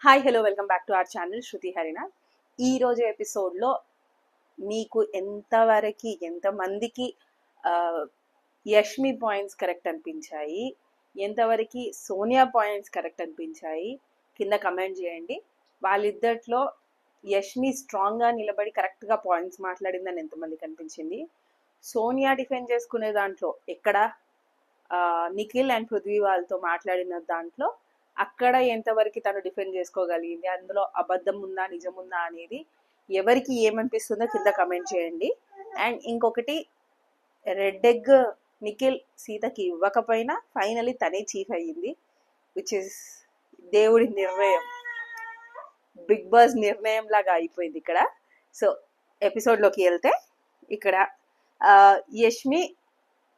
Hi hello welcome back to our channel Shruti Harina. ఈరోజు ఎపిసోడ్లో మీకు ఎంతమందికి యష్మి పాయింట్స్ కరెక్ట్ అనిపించాయి, ఎంతవరకు సోనియా పాయింట్స్ కరెక్ట్ అనిపించాయి కింద కమెంట్ చేయండి. వాళ్ళిద్దట్లో యష్మి స్ట్రాంగ్గా నిలబడి కరెక్ట్గా పాయింట్స్ మాట్లాడిందని ఎంతమందికి అనిపించింది, సోనియా డిఫెండ్ చేసుకునే దాంట్లో ఎక్కడ నిఖిల్ అండ్ పృథ్వీ వాళ్ళతో మాట్లాడిన దాంట్లో అక్కడ ఎంతవరకు తను డిఫెండ్ చేసుకోగలిగింది, అందులో అబద్ధం ఉందా నిజం ఉందా అనేది ఎవరికి ఏమనిపిస్తుందో కింద కమెంట్ చేయండి. అండ్ ఇంకొకటి, రెడ్ ఎగ్ నిఖిల్ సీతకి ఇవ్వకపోయినా ఫైనలీ తనే చీఫ్ అయ్యింది, విచ్ ఇస్ దేవుడి నిర్ణయం, బిగ్ బాస్ నిర్ణయం లాగా అయిపోయింది ఇక్కడ. సో ఎపిసోడ్లోకి వెళ్తే ఇక్కడ యష్మి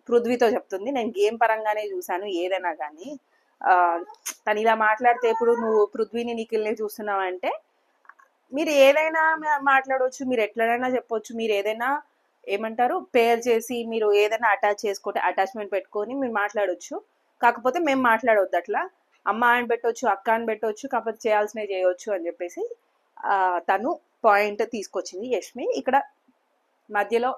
పృథ్వీతో చెప్తుంది, నేను గేమ్ పరంగానే చూశాను ఏదైనా కానీ తను ఇలా మాట్లాడితే ఇప్పుడు నువ్వు పృథ్వీని నిఖిల్ని చూస్తున్నావు అంటే మీరు ఏదైనా మాట్లాడవచ్చు, మీరు ఎట్లనైనా చెప్పొచ్చు, మీరు ఏదైనా ఏమంటారు పేర్ చేసి మీరు ఏదైనా అటాచ్ చేసుకుంటే అటాచ్మెంట్ పెట్టుకొని మీరు మాట్లాడవచ్చు. కాకపోతే మేము మాట్లాడవద్దు అట్లా, అమ్మ అని పెట్టవచ్చు, అక్క అని పెట్టవచ్చు, కాకపోతే చేయాల్సినవి చేయవచ్చు అని చెప్పేసి తను పాయింట్ తీసుకొచ్చింది యష్మి. ఇక్కడ మధ్యలో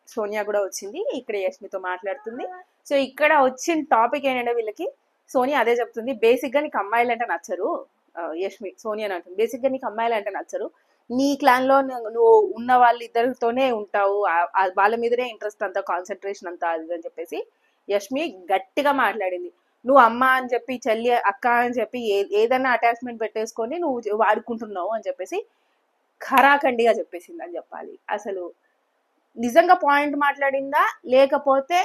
సోనియా కూడా వచ్చింది, ఇక్కడ యష్మితో మాట్లాడుతుంది. సో ఇక్కడ వచ్చిన టాపిక్ ఏంటంటే వీళ్ళకి సోనియా అదే చెప్తుంది, బేసిక్గా నీకు అమ్మాయిలు అంటే నచ్చరు. యష్మి సోనియా అంటుంది, బేసిక్గా నీకు అమ్మాయిలు అంటే నచ్చరు, నీ క్లాన్లో నువ్వు ఉన్న వాళ్ళిద్దరితోనే ఉంటావు, వాళ్ళ మీదనే ఇంట్రెస్ట్ అంతా, కాన్సన్ట్రేషన్ అంతా అది అని చెప్పేసి యష్మి గట్టిగా మాట్లాడింది. నువ్వు అమ్మ అని చెప్పి, చెల్లి అక్క అని చెప్పి ఏదైనా అటాచ్మెంట్ పెట్టేసుకొని నువ్వు వాడుకుంటున్నావు అని చెప్పేసి ఖరాఖండిగా చెప్పేసింది అని చెప్పాలి. అసలు నిజంగా పాయింట్ మాట్లాడిందా లేకపోతే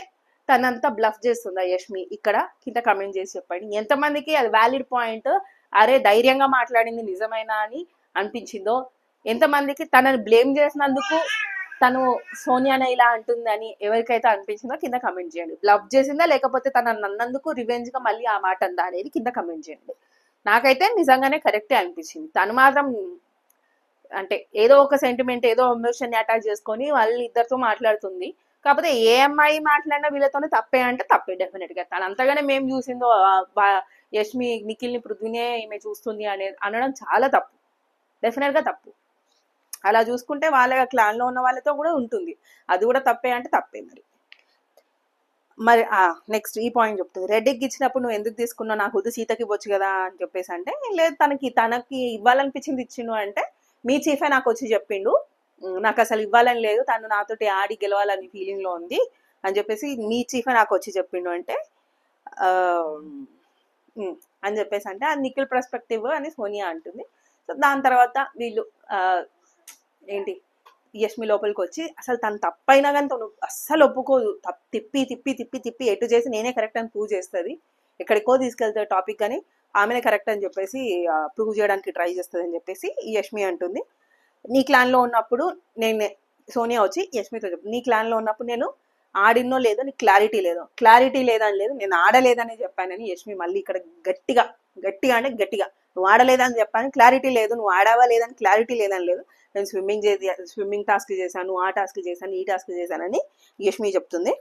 తనంతా బ్లఫ్ చేస్తుందా యష్మి, ఇక్కడ కింద కమెంట్ చేసి చెప్పండి. ఎంతమందికి అది వ్యాలిడ్ పాయింట్, అరే ధైర్యంగా మాట్లాడింది నిజమైనా అని అనిపించిందో, ఎంతమందికి తనని బ్లేమ్ చేసినందుకు తను సోనియానే ఇలా అంటుందని ఎవరికైతే అనిపించిందో కింద కమెంట్ చేయండి. బ్లఫ్ చేసిందా లేకపోతే తనని అన్నందుకు రివెంజ్గా మళ్ళీ ఆ మాట అందా అనేది కింద కమెంట్ చేయండి. నాకైతే నిజంగానే కరెక్టే అనిపించింది. తను మాత్రం అంటే ఏదో ఒక సెంటిమెంట్, ఏదో ఎమోషన్ అటాచ్ చేసుకొని వాళ్ళిద్దరితో మాట్లాడుతుంది. కాకపోతే ఏ అమ్మాయి మాట్లాడినా వీళ్ళతోనే తప్పే అంటే తప్పే డెఫినెట్ గా. తను అంతగానే మేము చూసిందో యష్మి నిఖిల్ని పృథ్వీనే ఈమె చూస్తుంది అనేది అనడం చాలా తప్పు, డెఫినెట్ గా తప్పు. అలా చూసుకుంటే వాళ్ళ క్లాన్ లో ఉన్న వాళ్ళతో కూడా ఉంటుంది, అది కూడా తప్పే అంటే తప్పే. మరి నెక్స్ట్ ఈ పాయింట్ చెప్తుంది, రెడ్ ఎగ్ ఇచ్చినప్పుడు నువ్వు ఎందుకు తీసుకున్నావు, నాకు వద్దు సీతకి ఇవ్వచ్చు కదా అని చెప్పేసి అంటే, లేదు తనకి ఇవ్వాలనిపించింది ఇచ్చిండు అంటే మీ చీఫే నాకు వచ్చి చెప్పిండు, నాకు అసలు ఇవ్వాలని లేదు, తను నాతోటి ఆడి గెలవాలని ఫీలింగ్ లో ఉంది అని చెప్పేసి మీ చీఫే నాకు వచ్చి చెప్పిండు అంటే అని చెప్పేసి అంటే అది నిఖిల్ పర్స్పెక్టివ్ అని సోనియా అంటుంది. సో దాని తర్వాత వీళ్ళు ఏంటి యష్మి లోపలికి వచ్చి అసలు తను తప్పైనా కానీ తను అస్సలు ఒప్పుకోదు, తిప్పి తిప్పి తిప్పి తిప్పి ఎటు చేసి నేనే కరెక్ట్ అని ప్రూవ్ చేస్తుంది, ఎక్కడికో తీసుకెళ్తాడు టాపిక్ కానీ ఆమెనే కరెక్ట్ అని చెప్పేసి ప్రూవ్ చేయడానికి ట్రై చేస్తుంది అని చెప్పేసి యష్మి అంటుంది. నీ క్లాన్లో ఉన్నప్పుడు నేను, సోనియా వచ్చి యష్మితో చెప్పు, నీ క్లాన్లో ఉన్నప్పుడు నేను ఆడినో లేదో నీకు క్లారిటీ లేదని లేదు, నేను ఆడలేదని చెప్పానని యష్మి మళ్ళీ ఇక్కడ గట్టిగా అంటే గట్టిగా నువ్వు ఆడలేదని చెప్పాను, క్లారిటీ లేదు, నువ్వు ఆడావా లేదని క్లారిటీ లేదని లేదు, నేను స్విమ్మింగ్ టాస్క్ చేశాను, ఆ టాస్క్ చేశాను, ఈ టాస్క్ చేశానని యష్మి చెప్తుంది.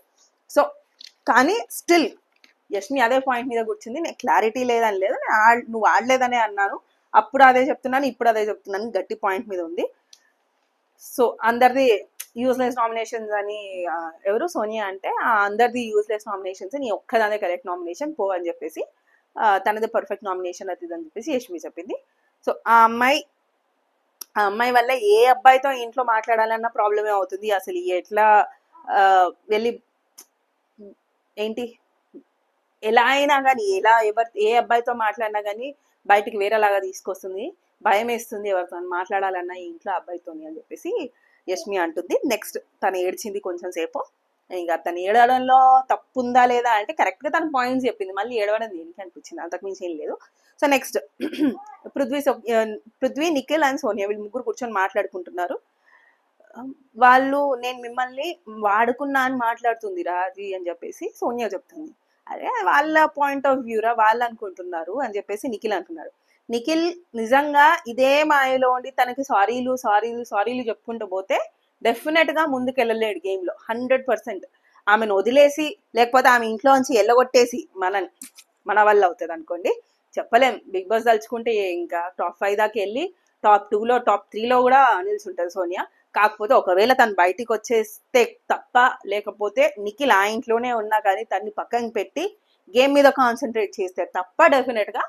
సో కానీ స్టిల్ యష్మి అదే పాయింట్ మీద కూర్చుంది, నేను క్లారిటీ లేదని లేదు, నువ్వు ఆడలేదనే అన్నాను, అప్పుడు అదే చెప్తున్నాను, ఇప్పుడు అదే చెప్తున్నాను, గట్టి పాయింట్ మీద ఉంది. సో అందరిది యూస్లెస్ నామినేషన్స్ అని ఎవరు సోనియా అంటే అందరిది యూస్లెస్ నామినేషన్స్, నీ ఒక్కదానే కరెక్ట్ నామినేషన్ పో అని చెప్పేసి తనది పర్ఫెక్ట్ నామినేషన్ అది అని చెప్పేసి యష్మి చెప్పింది. సో ఆ అమ్మాయి వల్ల ఏ అబ్బాయితో ఇంట్లో మాట్లాడాలన్న ప్రాబ్లమే అవుతుంది, అసలు ఎట్లా వెళ్ళి ఏంటి ఎలా అయినా కానీ ఏ అబ్బాయితో మాట్లాడినా కానీ బయటికి వేరేలాగా తీసుకొస్తుంది, భయం వేస్తుంది ఎవరితో మాట్లాడాలన్నా ఈ ఇంట్లో అబ్బాయితోని అని చెప్పేసి యష్మి అంటుంది. నెక్స్ట్ తను ఏడ్చింది కొంచెం సేపు, ఇంకా తను ఏడవడంలో తప్పు ఉందా లేదా అంటే కరెక్ట్గా తన పాయింట్స్ చెప్పింది, మళ్ళీ ఏడవడం దేనికి అనిపించింది, అంతకుమించి ఏం లేదు. So next Prithvi Nikhil and Sonia వీళ్ళు ముగ్గురు కూర్చొని మాట్లాడుకుంటున్నారు. వాళ్ళు నేను మిమ్మల్ని వాడుకున్నా అని మాట్లాడుతుంది రాజీ అని చెప్పేసి సోనియా చెప్తుంది. అరే వాళ్ళ పాయింట్ ఆఫ్ వ్యూరా, వాళ్ళు అనుకుంటున్నారు అని చెప్పేసి నిఖిల్ అంటున్నాడు. నిఖిల్ నిజంగా ఇదే మాయలో ఉండి తనకి సారీలు చెప్పుకుంటూ పోతే డెఫినెట్ గా ముందుకెళ్ళలేడు గేమ్ లో 100%. ఆమెను వదిలేసి లేకపోతే ఆమె ఇంట్లో నుంచి ఎల్లగొట్టేసి మన వల్ల అవుతుంది అనుకోండి, చెప్పలేం. బిగ్ బాస్ తలుచుకుంటే ఇంకా టాప్ 5 దాకా వెళ్ళి టాప్ 2లో టాప్ 3లో కూడా నిల్చుంటది సోనియా. కాకపోతే ఒకవేళ తను బయటికి వచ్చేస్తే తప్ప, లేకపోతే నిఖిల్ ఆ ఇంట్లోనే ఉన్నా కానీ తన్ని పక్కన పెట్టి గేమ్ మీద కాన్సన్ట్రేట్ చేస్తే తప్ప డెఫినెట్ గా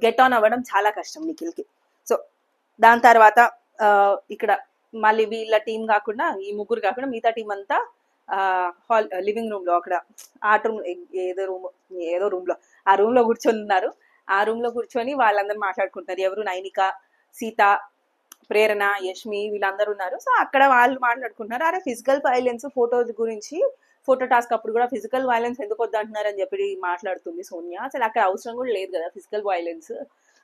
గెట్ ఆన్ అవ్వడం చాలా కష్టం నిఖిల్కి. సో దాని తర్వాత ఇక్కడ మళ్ళీ వీళ్ళ టీం కాకుండా, ఈ ముగ్గురు కాకుండా మిగతా టీం అంతా హాల్ లివింగ్ రూమ్ లో అక్కడ ఆర్ట్ రూమ్ ఏదో రూమ్ లో ఆ రూమ్ లో కూర్చొని ఉన్నారు. ఆ రూమ్ లో కూర్చొని వాళ్ళందరూ మాట్లాడుకుంటున్నారు. ఎవరు? నైనిక, సీత, ప్రేరణ, యష్మి వీళ్ళందరూ ఉన్నారు. సో అక్కడ వాళ్ళు మాట్లాడుకుంటున్నారు, అరే ఫిజికల్ వైలెన్స్ ఫోటోస్ గురించి, ఫోటో టాస్క్ అప్పుడు కూడా ఫిజికల్ వైలెన్స్ ఎందుకు వద్దంటున్నారు అని చెప్పి మాట్లాడుతుంది సోనియా. అసలు అక్కడ అవసరం కూడా లేదు కదా ఫిజికల్ వైలెన్స్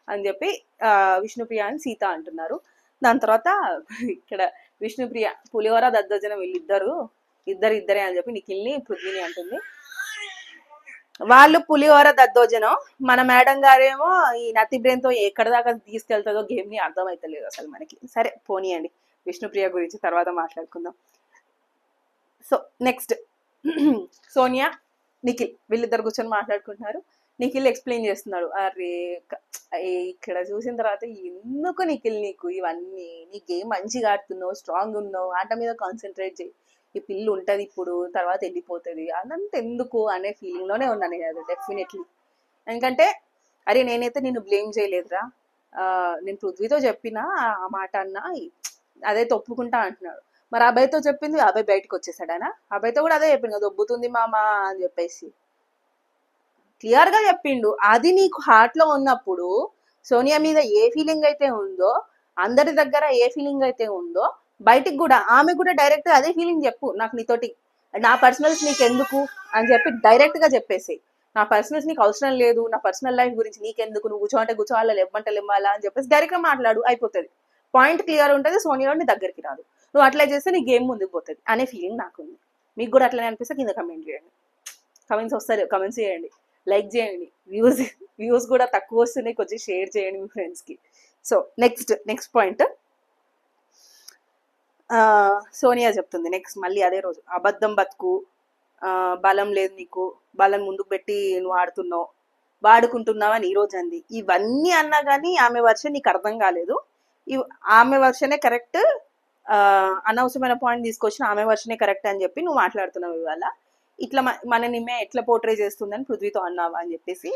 అని చెప్పి విష్ణుప్రియ అని సీత అంటున్నారు. దాని తర్వాత ఇక్కడ విష్ణుప్రియ పులిహోర దద్దోజనం వీళ్ళిద్దరు ఇద్దరే అని చెప్పి నిఖిల్ని పృథ్వీని అంటుంది. వాళ్ళు పులిహోర దద్దోజనం, మన మేడం గారేమో ఈ నతి బ్రెయిన్ తో ఎక్కడ దాకా తీసుకెళ్తుందో గేమ్ ని అర్థమైతలేదు అసలు మనకి. సరే పోనీయండి, విష్ణుప్రియ గురించి తర్వాత మాట్లాడుకుందాం. సో నెక్స్ట్ సోనియా, నిఖిల్ వీళ్ళిద్దరు కూర్చొని మాట్లాడుకుంటున్నారు. నిఖిల్ ఎక్స్ప్లెయిన్ చేస్తున్నాడు, అరే ఇక్కడ చూసిన తర్వాత ఎందుకు నిఖిల్ నీకు ఇవన్నీ, నీ గేమ్ మంచిగా ఆడుతున్నావు, స్ట్రాంగ్ ఉన్నావు, ఆట మీద కాన్సన్ట్రేట్ చేయి, ఈ పిల్లు ఉంటది ఇప్పుడు తర్వాత వెళ్ళిపోతుంది, అదంతా ఎందుకు అనే ఫీలింగ్ లోనే ఉన్నాను నేను డెఫినెట్లీ. ఎందుకంటే అరే నేనైతే నిన్ను బ్లేమ్ చేయలేదురా, నేను పృథ్వీతో చెప్పినా ఆ మాట అన్నా అదైతే ఒప్పుకుంటా అంటున్నాడు. మరి అబ్బాయితో చెప్పింది, అబ్బాయి బయటకు వచ్చేసాడనా? అబ్బాయితో కూడా అదే చెప్పింది కదా, దొబ్బుతుంది మామ అని చెప్పేసి క్లియర్ గా చెప్పిండు. అది నీకు హార్ట్ లో ఉన్నప్పుడు సోనియా మీద ఏ ఫీలింగ్ అయితే ఉందో, అందరి దగ్గర ఏ ఫీలింగ్ అయితే ఉందో, బయటికి కూడా ఆమె కూడా డైరెక్ట్ అదే ఫీలింగ్ చెప్పు, నాకు నీతోటి నా పర్సనల్స్ నీకు ఎందుకు అని చెప్పి డైరెక్ట్ గా చెప్పేసి, నా పర్సనల్స్ నీకు అవసరం లేదు, నా పర్సనల్ లైఫ్ గురించి నీకెందుకు, నువ్వు కూర్చోంటే కూర్చోవాలా, లేవంటే లేవాలా అని చెప్పేసి డైరెక్ట్ గా మాట్లాడు, అయిపోతుంది. పాయింట్ క్లియర్ ఉంటుంది, సోనియా నీ దగ్గరికి రాదు. నువ్వు అట్లా చేస్తే నీ గేమ్ ముందుకు పోతుంది అనే ఫీలింగ్ నాకుంది. మీకు కూడా అట్లనే అనిపిస్తే కింద కమెంట్ చేయండి. కమెంట్స్ వస్తారు, కమెంట్స్ చేయండి, లైక్ చేయండి. వ్యూస్ కూడా తక్కువ వస్తున్నాయి, కొంచెం షేర్ చేయండి మీ ఫ్రెండ్స్కి. సో నెక్స్ట్ పాయింట్ సోనియా చెప్తుంది నెక్స్ట్ మళ్ళీ అదే రోజు, అబద్ధం బతుకు, బలం లేదు నీకు, బలం ముందుకు పెట్టి నువ్వు ఆడుతున్నావు, వాడుకుంటున్నావు అని ఈ రోజు అంది. ఇవన్నీ అన్నా కానీ ఆమె వర్షన్ నీకు అర్థం కాలేదు. ఆమె వర్షనే కరెక్ట్, అనవసరమైన పాయింట్ తీసుకొచ్చిన ఆమె వర్షనే కరెక్ట్ అని చెప్పి నువ్వు మాట్లాడుతున్నావు. ఇవాళ ఇట్లా మన నిమ్మే ఎట్లా పోర్ట్రే చేస్తుందని పృథ్వీతో అన్నావా అని చెప్పేసి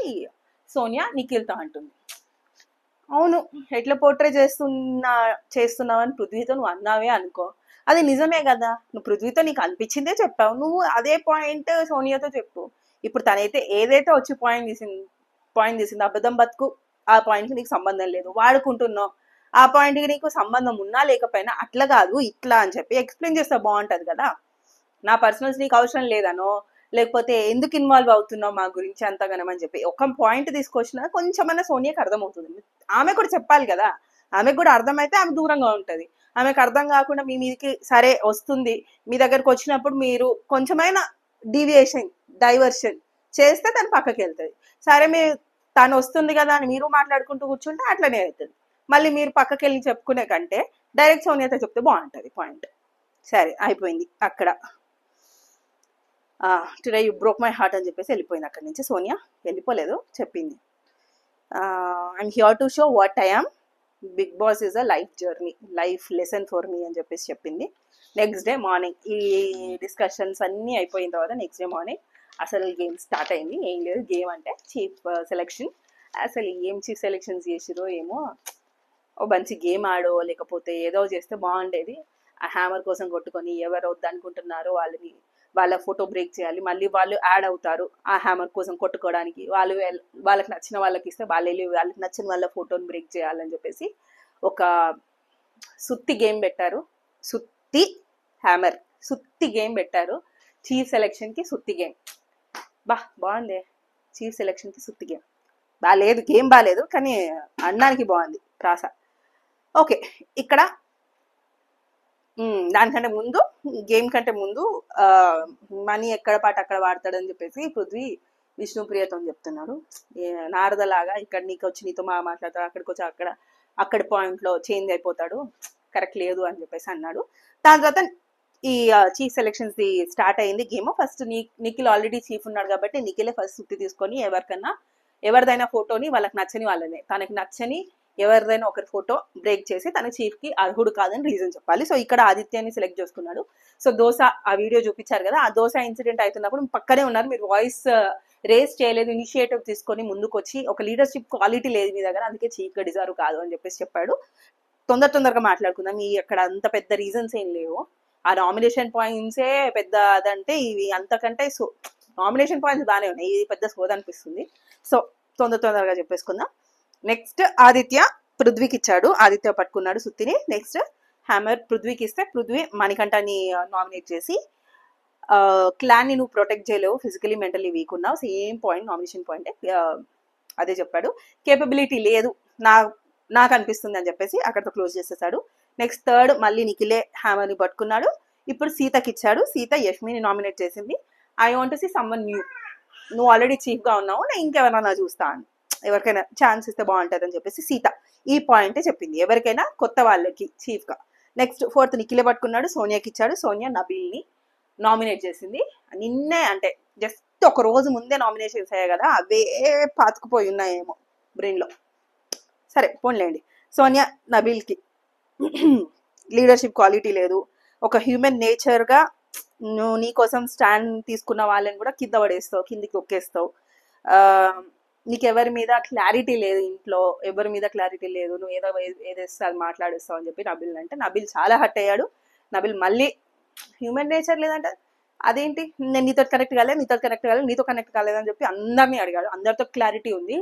సోనియా నిఖిల్తో అంటుంది. అవును, ఎట్లా పోర్ట్రే చేస్తున్నావని పృథ్వీతో నువ్వు అన్నావే అనుకో, అది నిజమే కదా, నువ్వు పృథ్వీతో నీకు అనిపించిందే చెప్పావు, నువ్వు అదే పాయింట్ సోనియాతో చెప్పు. ఇప్పుడు తనైతే ఏదైతే వచ్చి పాయింట్ తీసింది అబద్ధం బతుకు, ఆ పాయింట్కి నీకు సంబంధం లేదు, వాడుకుంటున్నావు, ఆ పాయింట్కి నీకు సంబంధం ఉన్నా లేకపోయినా అట్లా కాదు ఇట్లా అని చెప్పి ఎక్స్ప్లెయిన్ చేస్తే బాగుంటది కదా. నా పర్సనల్స్ నీకు అవసరం లేదనో, లేకపోతే ఎందుకు ఇన్వాల్వ్ అవుతున్నావు మా గురించి అంతగానమని చెప్పి ఒక పాయింట్ తీసుకొచ్చినా కొంచెమన్నా సోనియాకి అర్థమవుతుంది. ఆమె కూడా చెప్పాలి కదా, ఆమెకు కూడా అర్థమైతే ఆమె దూరంగా ఉంటుంది. ఆమెకు అర్థం కాకుండా మీ మీదకి సరే వస్తుంది, మీ దగ్గరకు వచ్చినప్పుడు మీరు కొంచెమైనా డైవర్షన్ చేస్తే తను పక్కకి వెళ్తుంది. సరే మీరు తను వస్తుంది కదా అని మీరు మాట్లాడుకుంటూ కూర్చుంటే అట్లనే అవుతుంది. మళ్ళీ మీరు పక్కకి వెళ్ళి చెప్పుకునే కంటే డైరెక్ట్ సోనియాతో చెప్తే బాగుంటుంది పాయింట్. సరే అయిపోయింది అక్కడ. Today you broke my heart అని చెప్పేసి వెళ్ళిపోయింది అక్కడి నుంచి. సోనియా వెళ్ళిపోలేదు, చెప్పింది I'm here to show what I am, big boss is a life journey, life lesson for me అని చెప్పేసి చెప్పింది. నెక్స్ట్ డే మార్నింగ్ ఈ డిస్కషన్స్ అన్నీ అయిపోయిన తర్వాత నెక్స్ట్ డే మార్నింగ్ అసలు గేమ్ స్టార్ట్ అయింది. ఏం లేదు, గేమ్ అంటే చీఫ్ సెలెక్షన్. అసలు ఏం చీఫ్ సెలెక్షన్స్ చేసిరో ఏమో, ఓ మంచి గేమ్ ఆడో లేకపోతే ఏదో చేస్తే బాగుండేది. ఆ హ్యామర్ కోసం కొట్టుకొని ఎవరు వద్దు అనుకుంటున్నారో వాళ్ళ ఫోటో బ్రేక్ చేయాలి, మళ్ళీ వాళ్ళు యాడ్ అవుతారు ఆ హ్యామర్ కోసం కొట్టుకోవడానికి, వాళ్ళకి నచ్చిన వాళ్ళకి ఇస్తే వాళ్ళకి నచ్చిన వాళ్ళ ఫోటోని బ్రేక్ చేయాలని చెప్పేసి ఒక సుత్తి గేమ్ పెట్టారు. సుత్తి గేమ్ పెట్టారు చీఫ్ సెలెక్షన్కి. సుత్తి గేమ్ బాగుంది, చీఫ్ సెలెక్షన్కి సుత్తి గేమ్ బాగాలేదు, గేమ్ బాగాలేదు కానీ అన్నానికి బాగుంది ప్రాస. ఓకే, ఇక్కడ దానికంటే ముందు, గేమ్ కంటే ముందు మనీ ఎక్కడ పాట అక్కడ వాడతాడని చెప్పేసి పృథ్వీ విష్ణుప్రియతో చెప్తున్నాడు. నారదలాగా ఇక్కడ నీకు వచ్చి నీతో మాట్లాడతాడు, అక్కడికి వచ్చి అక్కడి పాయింట్లో చేంజ్ అయిపోతాడు, కరెక్ట్ లేదు అని చెప్పేసి అన్నాడు. దాని తర్వాత ఈ చీఫ్ సెలెక్షన్స్ ది స్టార్ట్ అయింది game. First Nikhil already chief ఉన్నాడు కాబట్టి నిఖిలే ఫస్ట్ సుత్తి తీసుకొని ఎవరిదైనా ఫోటోని వాళ్ళకి నచ్చని వాళ్ళనే, తనకి నచ్చని ఎవరిదైనా ఒకరి ఫోటో బ్రేక్ చేసి తన చీఫ్ కి అర్హుడు కాదని రీజన్ చెప్పాలి. సో ఇక్కడ ఆదిత్యని సెలెక్ట్ చేసుకున్నాడు. సో దోశ ఆ వీడియో చూపించారు కదా, ఆ దోశ ఇన్సిడెంట్ అవుతున్నప్పుడు పక్కనే ఉన్నారు, మీరు వాయిస్ రేస్ చేయలేదు, ఇనిషియేటివ్ తీసుకొని ముందుకు వచ్చి ఒక లీడర్షిప్ క్వాలిటీ లేదు మీ దగ్గర, అందుకే చీఫ్ గా డిజర్వ్ కాదు అని చెప్పేసి చెప్పాడు. తొందరగా మాట్లాడుకుందాం. ఈ అక్కడ అంత పెద్ద రీజన్స్ ఏం లేవు, ఆ నామినేషన్ పాయింట్సే పెద్ద అదంటే ఇవి అంతకంటే నామినేషన్ పాయింట్స్ బాగానే ఉన్నాయి, ఇది పెద్ద సోద అనిపిస్తుంది. సో తొందరగా చెప్పేసుకుందాం. నెక్స్ట్ ఆదిత్య పృథ్వీకి ఇచ్చాడు, ఆదిత్య పట్టుకున్నాడు సుత్తిని. నెక్స్ట్ హ్యామర్ పృథ్వీకి ఇస్తే పృథ్వీ మణికంఠని నామినేట్ చేసి క్లాన్ ని నువ్వు ప్రొటెక్ట్ చేయలేవు, ఫిజికలీ మెంటలీ వీక్ ఉన్నావు, సేమ్ పాయింట్ నామినేషన్ పాయింట్ అదే చెప్పాడు. కేపబిలిటీ లేదు నాకు అనిపిస్తుంది అని చెప్పేసి అక్కడితో క్లోజ్ చేసేసాడు. నెక్స్ట్ థర్డ్ మళ్ళీ నిఖిలే హ్యామర్ని పట్టుకున్నాడు. ఇప్పుడు సీతకి ఇచ్చాడు, సీత యష్మిని నామినేట్ చేసింది. I want to see someone new, నువ్వు ఆల్రెడీ చీఫ్ గా ఉన్నావు, నేను ఇంకెవరైనా చూస్తాను, ఎవరికైనా ఛాన్స్ ఇస్తే బాగుంటుంది అని చెప్పేసి సీత ఈ పాయింట్ చెప్పింది, ఎవరికైనా కొత్త వాళ్ళకి చీఫ్ గా. నెక్స్ట్ ఫోర్త్ నిఖిలే పట్టుకున్నాడు, సోనియాకి ఇచ్చాడు, సోనియా నబీల్ని నామినేట్ చేసింది. నిన్నే అంటే జస్ట్ ఒక రోజు ముందే నామినేషన్స్ అయ్యాయి కదా, అవే పాతుకుపోయి ఉన్నాయేమో బ్రెయిన్ లో. సరే పోన్లేండి. సోనియా నబీల్కి లీడర్షిప్ క్వాలిటీ లేదు, ఒక హ్యూమన్ నేచర్గా నువ్వు నీ కోసం స్టాండ్ తీసుకున్న వాళ్ళని కూడా కింద పడేస్తావు, కిందికి ఒక్కేస్తావు, నీకు ఎవరి మీద క్లారిటీ లేదు, ఇంట్లో ఎవరి మీద క్లారిటీ లేదు, నువ్వు ఏదేస్తే అది మాట్లాడేస్తావు అని చెప్పి నబీల్ అంటే, నబీల్ చాలా హర్ట్ అయ్యాడు. నబీల్ మళ్ళీ హ్యూమన్ నేచర్ లేదంటే అదేంటి, నేను నీతో కనెక్ట్ కాలేదు, నీతో కనెక్ట్ కాలేదని చెప్పి అందరినీ అడిగాడు. అందరితో క్లారిటీ ఉంది,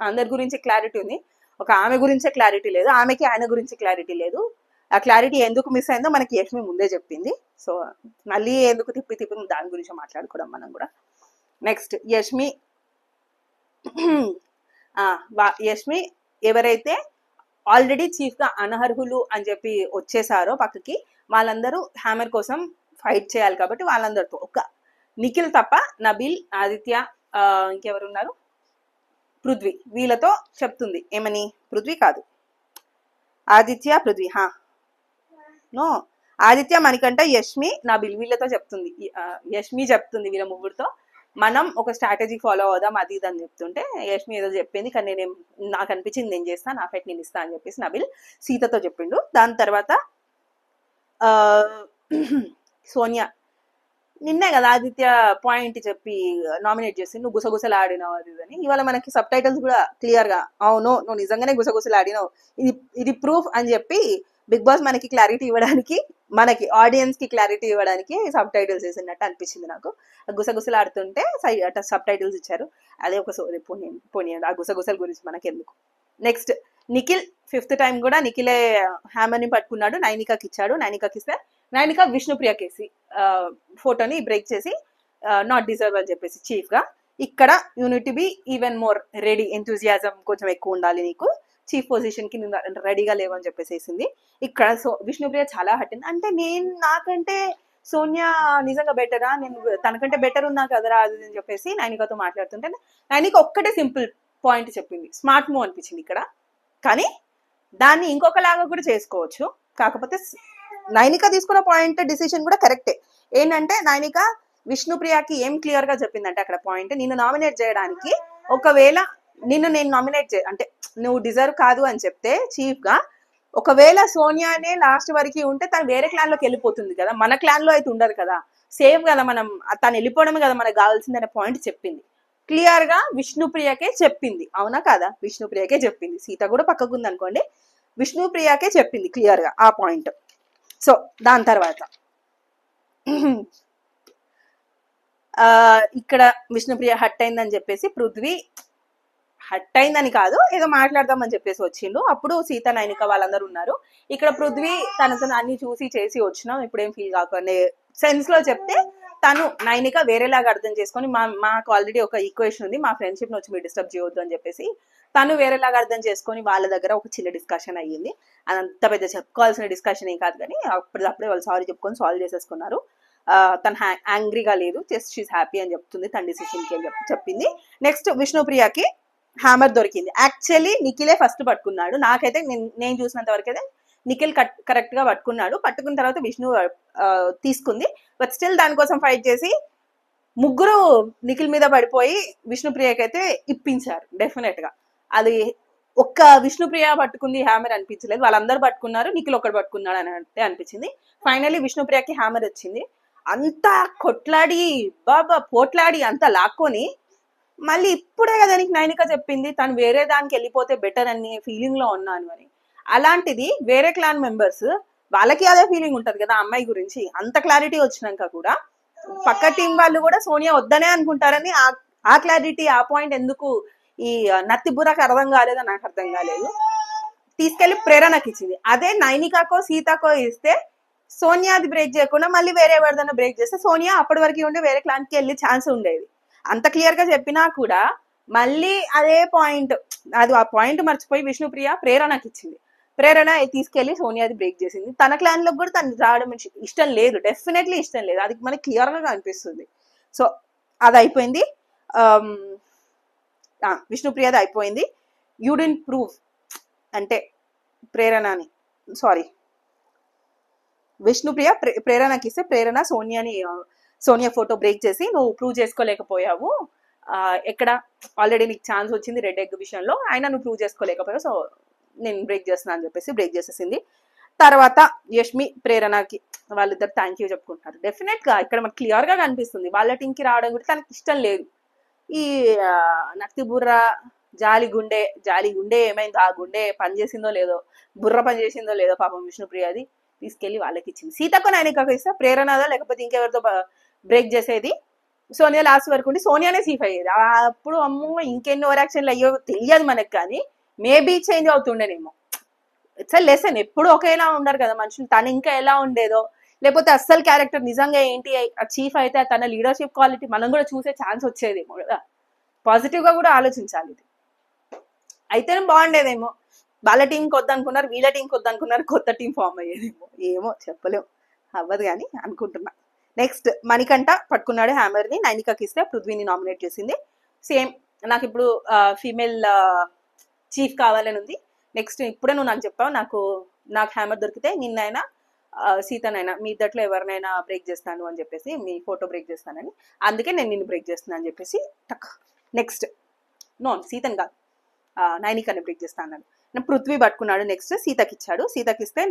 అందరి గురించి క్లారిటీ ఉంది, ఒక ఆమె గురించే క్లారిటీ లేదు, ఆమెకి ఆయన గురించి క్లారిటీ లేదు. ఆ క్లారిటీ ఎందుకు మిస్ అయిందో మనకి యష్మి ముందే చెప్పింది. సో మళ్ళీ ఎందుకు తిప్పి దాని గురించి మాట్లాడుకోవడం మనం కూడా. నెక్స్ట్ యష్మి ఎవరైతే ఆల్రెడీ చీఫ్ గా అనర్హులు అని చెప్పి వచ్చేసారో పక్కకి, వాళ్ళందరూ హ్యామర్ కోసం ఫైట్ చేయాలి కాబట్టి వాళ్ళందరితో ఒక నిఖిల్ తప్ప నబీల్, ఆదిత్య, ఇంకెవరున్నారు, పృథ్వీ, వీళ్ళతో చెప్తుంది ఏమని, పృథ్వీ కాదు ఆదిత్య పృథ్వీ నో ఆదిత్య మణికంఠ యష్మి నబీల్ వీళ్ళతో చెప్తుంది. యష్మి చెప్తుంది వీళ్ళ ముగ్గురితో మనం ఒక స్ట్రాటజీ ఫాలో అవుదాం అది ఇది అని చెప్తుంటే యష్మి ఏదో చెప్పింది, కానీ నాకు అనిపించింది నేను చేస్తాను, నా ఫైట్ నేను ఇస్తాను అని చెప్పేసి నబీల్ సీతతో చెప్పిండు. దాని తర్వాత సోనియా నిన్నే కదా ఆదిత్య పాయింట్ చెప్పి నామినేట్ చేసి నువ్వు గుసగుసలు ఆడినావు అది అని. ఇవాళ మనకి సబ్ టైటిల్స్ కూడా క్లియర్ గా అవును నువ్వు నిజంగానే గుసగుసలు ఆడినావు, ఇది ప్రూఫ్ అని చెప్పి బిగ్ బాస్ మనకి క్లారిటీ ఇవ్వడానికి, మనకి ఆడియన్స్ కి క్లారిటీ ఇవ్వడానికి సబ్ టైటిల్స్ వేసినట్టు అనిపించింది నాకు. గుసగుసలు ఆడుతుంటే సబ్ టైటిల్స్ ఇచ్చారు, అదే ఒక పోనీయండి, ఆ గుసగుసల గురించి మనకి ఎందుకు. నెక్స్ట్ నిఖిల్ ఫిఫ్త్ టైం కూడా నిఖిలే హ్యామర్ని పట్టుకున్నాడు, నైనికాకి ఇచ్చాడు. నైనికాకి ఇస్తే నైనికా విష్ణుప్రియకేసి ఫోటోని బ్రేక్ చేసి నాట్ డిజర్వ్ అని చెప్పేసి చీఫ్ గా. ఇక్కడ unit be even more ready, enthusiasm కొంచెం ఎక్కువ ఉండాలి నీకు, చీఫ్ పొజిషన్ కి రెడీగా లేవని చెప్పేసేసింది. ఇక్కడ విష్ణుప్రియ చాలా హట్టింది, అంటే నాకంటే సోనియా నిజంగా బెటరా, నేను తనకంటే బెటర్ ఉన్నా కదరా అది అని చెప్పేసి నైనికాతో మాట్లాడుతుంటే నైనిక ఒక్కటే సింపుల్ పాయింట్ చెప్పింది, స్మార్ట్ మూవ్ అనిపించింది ఇక్కడ. కానీ దాన్ని ఇంకొకలాగా కూడా చేసుకోవచ్చు, కాకపోతే నైనిక తీసుకున్న పాయింట్ డిసిషన్ కూడా కరెక్టే. ఏంటంటే నైనిక విష్ణుప్రియకి ఏం క్లియర్ గా చెప్పిందంటే అక్కడ పాయింట్, నిన్ను నామినేట్ చేయడానికి ఒకవేళ నేను నామినేట్ అంటే నువ్వు డిజర్వ్ కాదు అని చెప్తే చీఫ్ గా, ఒకవేళ సోనియానే లాస్ట్ వరకు ఉంటే తను వేరే క్లాన్ లోకి వెళ్ళిపోతుంది కదా, మన క్లాన్ లో అయితే ఉండదు కదా, సేఫ్ కదా, మనం తను వెళ్ళిపోవడమే కదా మనకు కావాల్సింది అనే పాయింట్ చెప్పింది. క్లియర్ గా విష్ణుప్రియకే చెప్పింది, అవునా కాదా, విష్ణుప్రియకే చెప్పింది. సీత కూడా పక్కకుంది అనుకోండి, విష్ణుప్రియకే చెప్పింది క్లియర్ గా ఆ పాయింట్. సో దాని తర్వాత ఇక్కడ విష్ణుప్రియ హట్ అయిందని చెప్పేసి పృథ్వీ హట్ అయిందని కాదు, ఏదో మాట్లాడదామని చెప్పేసి వచ్చిండు. అప్పుడు సీత నైనిక వాళ్ళందరూ ఉన్నారు. ఇక్కడ పృథ్వీ తనతో అన్ని చూసి చేసి వచ్చినాం, ఇప్పుడేం ఫీల్ కాకుండా సెన్స్ లో చెప్తే తను నైనిక వేరేలాగా అర్థం చేసుకొని మాకు ఆల్రెడీ ఒక ఈక్వేషన్ ఉంది, మా ఫ్రెండ్షిప్ ని వచ్చి మీరు డిస్టర్బ్ చేయవద్దు అని చెప్పేసి తను వేరేలాగా అర్థం చేసుకొని వాళ్ళ దగ్గర ఒక చిన్న డిస్కషన్ అయ్యింది. అదంత పెద్ద చెప్పుకోవాల్సిన డిస్కషన్ ఏం కాదు, కానీ అప్పుడే వాళ్ళు సారీ చెప్పుకొని సాల్వ్ చేసేసుకున్నారు. తను యాంగ్రీగా లేదు, జస్ట్ షీస్ హ్యాపీ అని చెప్తుంది తన డిసిషన్ కి అని చెప్పింది. నెక్స్ట్ విష్ణుప్రియకి హ్యామర్ దొరికింది. యాక్చువల్లీ నిఖిలే ఫస్ట్ పట్టుకున్నాడు, నాకైతే నేను చూసినంత వరకు అయితే నిఖిల్ కరెక్ట్ గా పట్టుకున్న తర్వాత విష్ణు తీసుకుంది. బట్ స్టిల్ దానికోసం ఫైట్ చేసి ముగ్గురు నిఖిల్ మీద పడిపోయి విష్ణుప్రియకైతే ఇప్పించారు. డెఫినెట్ గా అది ఒక్క విష్ణుప్రియ పట్టుకుంది హ్యామర్ అనిపించలేదు, వాళ్ళందరూ పట్టుకున్నారు, నిఖిల్ ఒక్కడు పట్టుకున్నాడు అని అంటే అనిపించింది. ఫైనల్లీ విష్ణుప్రియకి హ్యామర్ వచ్చింది. అంతా కొట్లాడి పోట్లాడి అంతా లాక్కొని మళ్ళీ ఇప్పుడే కదా నీకు నైనిక చెప్పింది తను వేరే దానికి వెళ్ళిపోతే బెటర్ అని ఫీలింగ్ లో ఉన్నాను అని. అలాంటిది వేరే క్లాన్ మెంబర్స్ వాళ్ళకి అదే ఫీలింగ్ ఉంటది కదా అమ్మాయి గురించి. అంత క్లారిటీ వచ్చినాక కూడా పక్క టీం వాళ్ళు కూడా సోనియా వద్దనే అనుకుంటారని ఆ క్లారిటీ ఆ పాయింట్ ఎందుకు ఈ నత్తి బుర్రకు అర్థం కాలేదో నాకు అర్థం కాలేదు. తీసుకెళ్లి ప్రేరణకి ఇచ్చింది. అదే నైనికాకో సీతాకో ఇస్తే సోనియాది బ్రేక్ చేయకుండా మళ్ళీ వేరే ఎవరిదైనా బ్రేక్ చేస్తే సోనియా అప్పటి వరకు ఉండి వేరే క్లాన్ కి వెళ్ళే ఛాన్స్ ఉండేది. అంత క్లియర్ గా చెప్పినా కూడా మళ్ళీ అదే పాయింట్, అది ఆ పాయింట్ మర్చిపోయి విష్ణుప్రియ ప్రేరణకి ఇచ్చింది. ప్రేరణ తీసుకెళ్లి సోనియాది బ్రేక్ చేసింది. తన క్లాన్ లో కూడా తను రావడం ఇష్టం లేదు, డెఫినెట్లీ ఇష్టం లేదు, అది మనకి క్లియర్ గా కనిపిస్తుంది. సో అది అయిపోయింది. విష్ణుప్రియది అయిపోయింది. యూ డిడ్ ప్రూవ్ అంటే ప్రేరణని సారీ విష్ణుప్రియ ప్రేరణకి ఇస్తే ప్రేరణ సోనియా ఫోటో బ్రేక్ చేసి నువ్వు ప్రూవ్ చేసుకోలేకపోయావు, ఎక్కడ ఆల్రెడీ నీకు ఛాన్స్ వచ్చింది రెడ్ ఎగ్ విషయంలో, అయినా నువ్వు ప్రూవ్ చేసుకోలేకపోయావు, సో నేను బ్రేక్ చేస్తున్నా అని చెప్పేసి బ్రేక్ చేసేసింది. తర్వాత యష్మి ప్రేరణకి వాళ్ళిద్దరు థ్యాంక్ యూ చెప్పుకుంటున్నారు. డెఫినెట్ గా ఇక్కడ మనకు క్లియర్ గా కనిపిస్తుంది వాళ్ళ టీంకి రావడం కూడా తనకి ఇష్టం లేదు. ఈ నత్తి బుర్ర జాలి గుండె ఏమైందో, ఆ గుండె పనిచేసిందో లేదో, బుర్ర పనిచేసిందో లేదో పాపం విష్ణుప్రియది తీసుకెళ్లి వాళ్ళకి ఇచ్చింది. సీతకు నైనికకు ఇస్తే ప్రేరణదో లేకపోతే ఇంకెవరితో బ్రేక్ చేసేది. సోనియా లాస్ట్ వరకు ఉండి సోనియానే సీఫ్ అయ్యేది. అప్పుడు అమ్మో ఇంకెన్ని ఓవర్ యాక్షన్లు అయ్యో తెలియదు మనకు, కానీ మేబీ చేంజ్ అవుతుండేనేమో. ఇట్స్ లెసన్, ఎప్పుడు ఒకేలా ఉండరు కదా మనుషులు. తను ఇంకా ఎలా ఉండేదో, లేకపోతే అస్సలు క్యారెక్టర్ నిజంగా ఏంటి చీఫ్ అయితే తన లీడర్షిప్ క్వాలిటీ మనం కూడా చూసే ఛాన్స్ వచ్చేదేమో కదా. పాజిటివ్ గా కూడా ఆలోచించాలి. ఇది అయితేనే బాగుండేదేమో. వాళ్ళ టీంకి వద్దనుకున్నారు, వీళ్ళ టీంకి వద్దనుకున్నారు, కొత్త టీం ఫామ్ అయ్యేదేమో. ఏమో చెప్పలేము, అవ్వదు కానీ అనుకుంటున్నా. నెక్స్ట్ మణికంఠ పట్టుకున్నాడు హ్యామర్ ని, నైనికకి ఇస్తే పృథ్వీని నామినేట్ చేసింది. సేమ్ నాకు ఇప్పుడు ఫీమేల్ చీఫ్ కావాలని ఉంది. నెక్స్ట్ ఇప్పుడే నువ్వు నాకు చెప్పావు, నాకు హ్యామర్ దొరికితే నిన్నైనా సీతనైనా మీ ఇద్దట్లో ఎవరినైనా బ్రేక్ చేస్తాను అని చెప్పేసి, మీ ఫోటో బ్రేక్ చేస్తానని, అందుకే నేను నిన్ను బ్రేక్ చేస్తున్నాను అని చెప్పేసి టక్. నెక్స్ట్ సీతన్ కాదు నైనికని బ్రేక్ చేస్తాను. పృథ్వీ పట్టుకున్నాడు. నెక్స్ట్ సీతకి ఇచ్చాడు. సీతకి ఇస్తే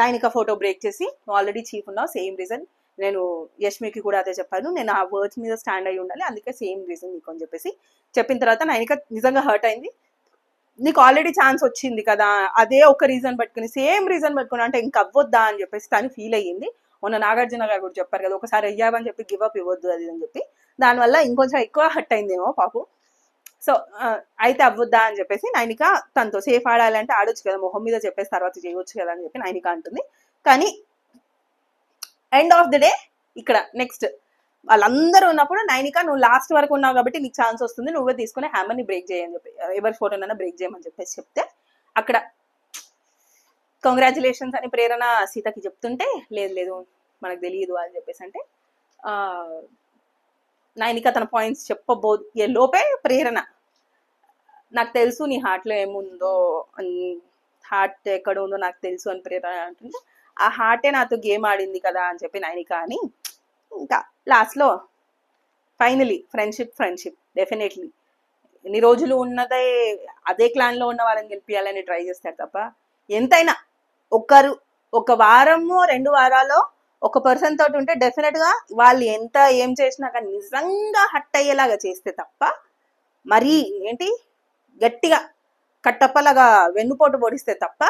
నైనిక ఫోటో బ్రేక్ చేసి ఆల్రెడీ చీఫ్ ఉన్నావు, సేమ్ రీజన్ నేను యష్మికి కూడా అదే చెప్పాను, నేను ఆ వర్డ్స్ మీద స్టాండ్ అయ్యి ఉండాలి, అందుకే సేమ్ రీజన్ నీకు అని చెప్పేసి చెప్పిన తర్వాత నైనిక నిజంగా హర్ట్ అయింది. నీకు ఆల్రెడీ ఛాన్స్ వచ్చింది కదా, అదే ఒక రీజన్ పట్టుకుని సేమ్ రీజన్ పట్టుకుని అంటే ఇంక అవ్వద్దా అని చెప్పేసి తను ఫీల్ అయ్యింది. మొన్న నాగార్జున గారు కూడా చెప్పారు కదా, ఒకసారి అయ్యావని చెప్పి గివ్ అప్ ఇవ్వద్దు అది అని చెప్పి, దానివల్ల ఇంకొంచెం ఎక్కువ హర్ట్ అయిందేమో పాపం. సో అయితే అవ్వద్దా అని చెప్పేసి నైనిక తనతో సేఫ్ ఆడాలంటే ఆడొచ్చు కదా, మొహం మీద చెప్పేసి తర్వాత చేయవచ్చు కదా అని చెప్పి నైనిక అంటుంది. కానీ ఎండ్ ఆఫ్ ది డే ఇక్కడ నెక్స్ట్ వాళ్ళందరూ ఉన్నప్పుడు నైనిక నువ్వు లాస్ట్ వరకు ఉన్నావు కాబట్టి నీకు ఛాన్స్ వస్తుంది, నువ్వే తీసుకుని హ్యామర్ని బ్రేక్ చేయని చెప్పి, ఎవరి ఫోటోనైనా బ్రేక్ చేయమని చెప్పేసి చెప్తే అక్కడ కంగ్రాచులేషన్స్ అని ప్రేరణ సీతకి చెప్తుంటే లేదు మనకు తెలియదు అని చెప్పేసి అంటే నైనిక తన పాయింట్స్ చెప్పబోయే లోపే ప్రేరణ నాకు తెలుసు నీ హార్ట్లో ఏముందో, హార్ట్ ఎక్కడ ఉందో నాకు తెలుసు అని ప్రేరణ అంటుంటే, ఆ హార్టే నాతో గేమ్ ఆడింది కదా అని చెప్పి నైనిక అని, ఇంకా లాస్ట్లో ఫైనలీ ఫ్రెండ్షిప్ డెఫినెట్లీ ఎన్ని రోజులు ఉన్నదే అదే క్లాన్లో ఉన్న వాళ్ళని గెలిపించాలని ట్రై చేస్తారు తప్ప, ఎంతైనా ఒక వారము 2 వారాల్లో ఒక పర్సన్ తోటి ఉంటే డెఫినెట్గా వాళ్ళు ఎంత ఏం చేసినా కానీ నిజంగా హట్ అయ్యేలాగా చేస్తే తప్ప, మరీ ఏంటి గట్టిగా కట్టప్పలాగా వెన్నుపోటు పొడిస్తే తప్ప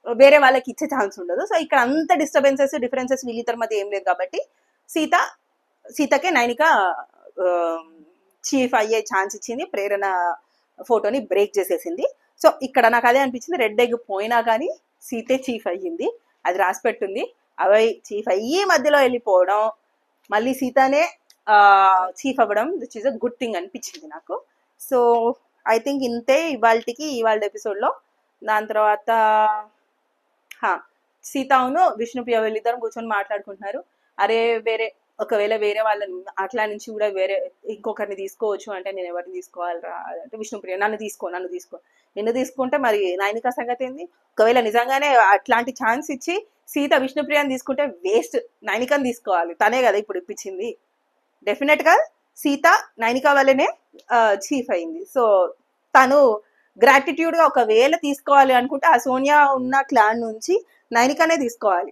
వేరే వాళ్ళకి ఇచ్చే ఛాన్స్ ఉండదు. సో ఇక్కడ అంత డిఫరెన్సెస్ వీళ్ళిద్దరి మధ్య ఏం లేదు కాబట్టి సీతకే నైనిక చీఫ్ అయ్యే ఛాన్స్ ఇచ్చింది, ప్రేరణ ఫోటోని బ్రేక్ చేసేసింది. సో ఇక్కడ నాకు అదే అనిపించింది, రెడ్ ఎగ్ పోయినా కానీ సీతే చీఫ్ అయ్యింది, అది రాసి పెట్టుంది. అవి చీఫ్ అయ్యి మధ్యలో వెళ్ళిపోవడం, మళ్ళీ సీతానే చీఫ్ అవ్వడం which is a good thing అనిపించింది నాకు. సో ఐ థింక్ ఇంతే ఇవాళ ఎపిసోడ్లో. దాని తర్వాత సీతాను విష్ణుప్రియ వీళ్ళిద్దరం కూర్చొని మాట్లాడుకుంటున్నారు. అరే వేరే ఒకవేళ వేరే వాళ్ళని అట్లా నుంచి కూడా వేరే ఇంకొకరిని తీసుకోవచ్చు అంటే నేను ఎవరిని తీసుకోవాలిరా అంటే విష్ణుప్రియ నన్ను తీసుకో నిన్ను తీసుకుంటే మరి నైనిక సంగతి ఏంది? ఒకవేళ నిజంగానే అట్లాంటి ఛాన్స్ ఇచ్చి సీత విష్ణుప్రియని తీసుకుంటే వేస్ట్, నైనికని తీసుకోవాలి, తనే కదా ఇప్పుడు ఇప్పించింది. డెఫినెట్ గా సీత నైనిక వల్లనే చీఫ్ అయింది. సో తను గ్రాటిట్యూడ్ గా ఒకవేళ తీసుకోవాలి అనుకుంటే ఆ సోనియా ఉన్న క్లాన్ నుంచి నైనికనే తీసుకోవాలి,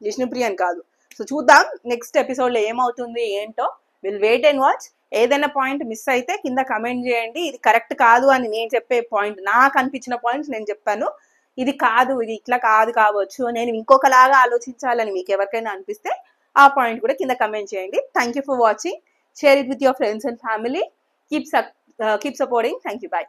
విష్ణుప్రియని కాదు. సో చూద్దాం నెక్స్ట్ ఎపిసోడ్ లో ఏమవుతుంది ఏంటో, విల్ వెయిట్ అండ్ వాచ్. ఏదైనా పాయింట్ మిస్ అయితే కింద కమెంట్ చేయండి. ఇది కరెక్ట్ కాదు అని నేను చెప్పే పాయింట్, నాకు అనిపించిన పాయింట్స్ నేను చెప్పాను. ఇది కాదు, ఇది ఇట్లా కాదు కావచ్చు, నేను ఇంకొకలాగా ఆలోచించాలని మీకు ఎవరికైనా అనిపిస్తే ఆ పాయింట్ కూడా కింద కమెంట్ చేయండి. Thank you for watching. Share it with your friends and family. Keep supporting. Thank you. Bye.